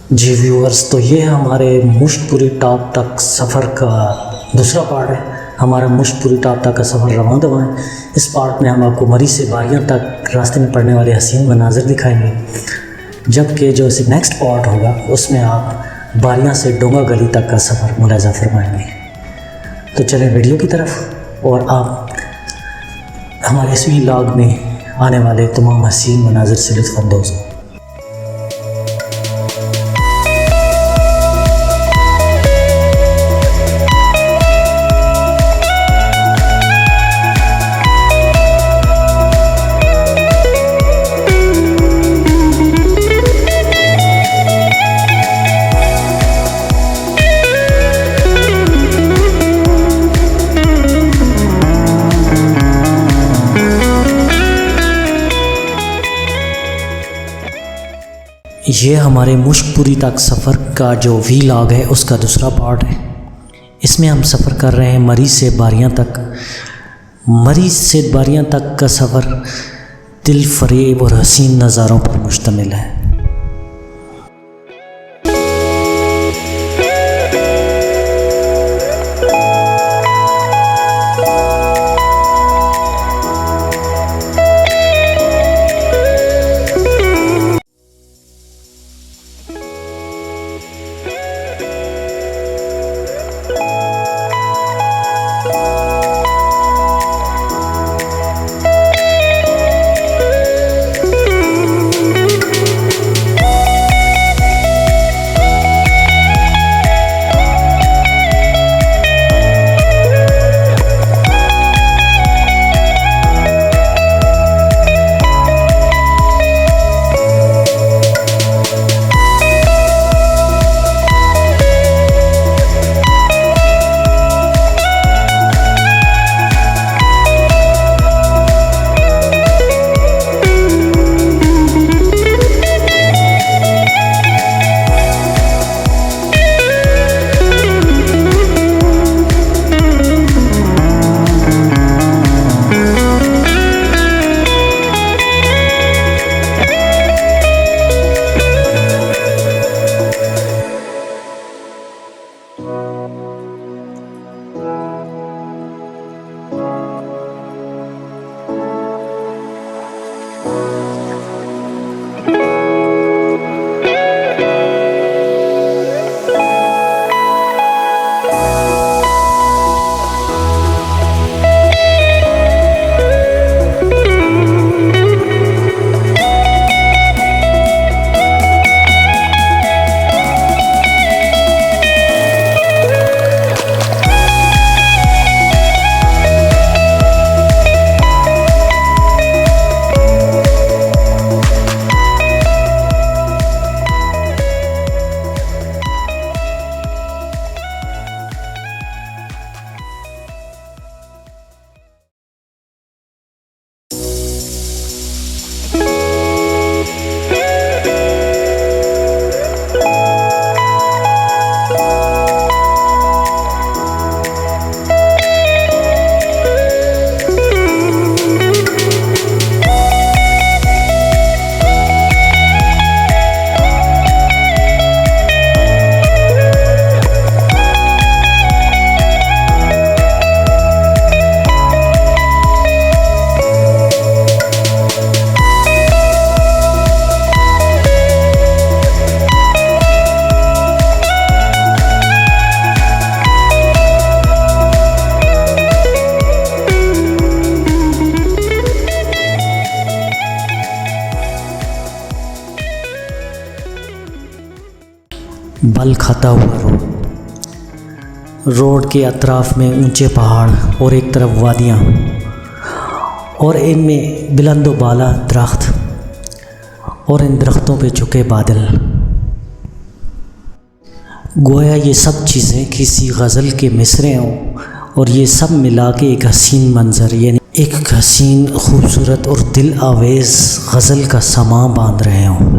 जी viewers, तो ये हमारे मुश्तपुरी टॉप तक सफ़र का दूसरा पार्ट है। हमारा मुश्तपुरी टॉप तक का सफ़र रवां दवा है। इस पार्ट में हम आपको मरी से बारियां तक रास्ते में पड़ने वाले हसीन मनाज़र दिखाएंगे, जबकि जो इसे नेक्स्ट पार्ट होगा उसमें आप बारियां से डोंगा गली तक का सफ़र मुलाज़ा फरमाएंगे। तो चलें वीडियो की तरफ और आप हमारे इस व्लॉग में आने वाले तमाम हसीन मनाज़र से लुत्फ़ अंदोज़ हों। ये हमारे मुश्तपुरी तक सफ़र का जो व्लॉग है उसका दूसरा पार्ट है। इसमें हम सफ़र कर रहे हैं मरी से बारियां तक। मरी से बारियां तक का सफ़र दिल फरेब और हसीन नज़ारों पर मुश्तमिल है। बल खाता हुआ रोड के अतराफ़ में ऊंचे पहाड़ और एक तरफ वादियाँ और इनमें बुलंद बाला दरख्त और इन दरख्तों पे झुके बादल। गोया ये सब चीज़ें किसी गज़ल के मिसरे हों और ये सब मिला के एक हसीन मंज़र, यानी एक हसीन खूबसूरत और दिल आवेज़ गज़ल का समा बांध रहे हों।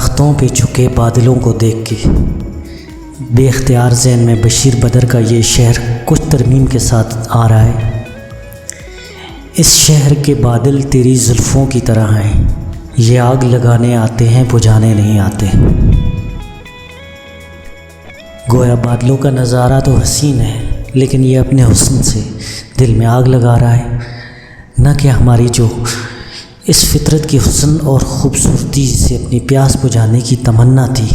दरख्तों पे झुके बादलों को देख के बेख्तियार ज़हन में बशीर बदर का ये शहर कुछ तरमीम के साथ आ रहा है। इस शहर के बादल तेरी जुल्फ़ों की तरह हैं, ये आग लगाने आते हैं बुझाने नहीं आते। गोया बादलों का नज़ारा तो हसीन है, लेकिन ये अपने हुस्न से दिल में आग लगा रहा है। न कि हमारी जो इस फितरत की हुस्न और ख़ूबसूरती से अपनी प्यास बुझाने की तमन्ना थी,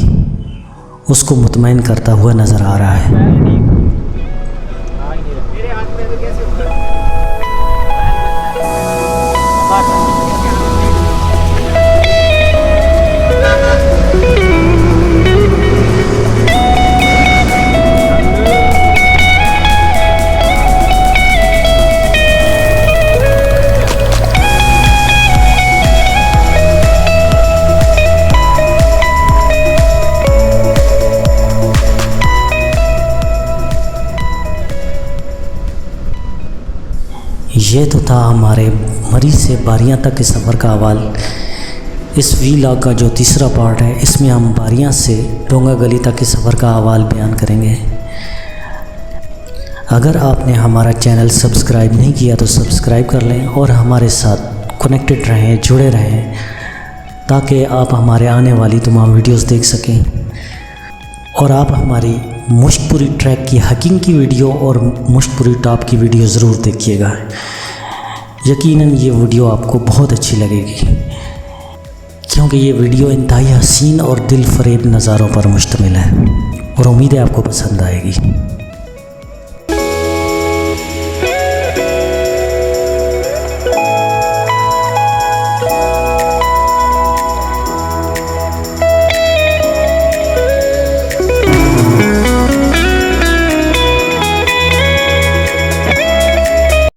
उसको मुतमईन करता हुआ नज़र आ रहा है। ये तो था हमारे मरी से बारियां तक के सफ़र का अहवाल। इस व्लॉग का जो तीसरा पार्ट है, इसमें हम बारियां से डोंगा गली तक के सफ़र का अहवाल बयान करेंगे। अगर आपने हमारा चैनल सब्सक्राइब नहीं किया तो सब्सक्राइब कर लें और हमारे साथ कनेक्टेड रहें, जुड़े रहें, ताकि आप हमारे आने वाली तमाम वीडियोस देख सकें। और आप हमारी मुश्कपुरी ट्रैक की हाइकिंग की वीडियो और मुश्कपुरी टॉप की वीडियो ज़रूर देखिएगा। यकीनन ये वीडियो आपको बहुत अच्छी लगेगी, क्योंकि ये वीडियो इंतहाई हसीन और दिल फरेब नज़ारों पर मुश्तमिल है और उम्मीद है आपको पसंद आएगी।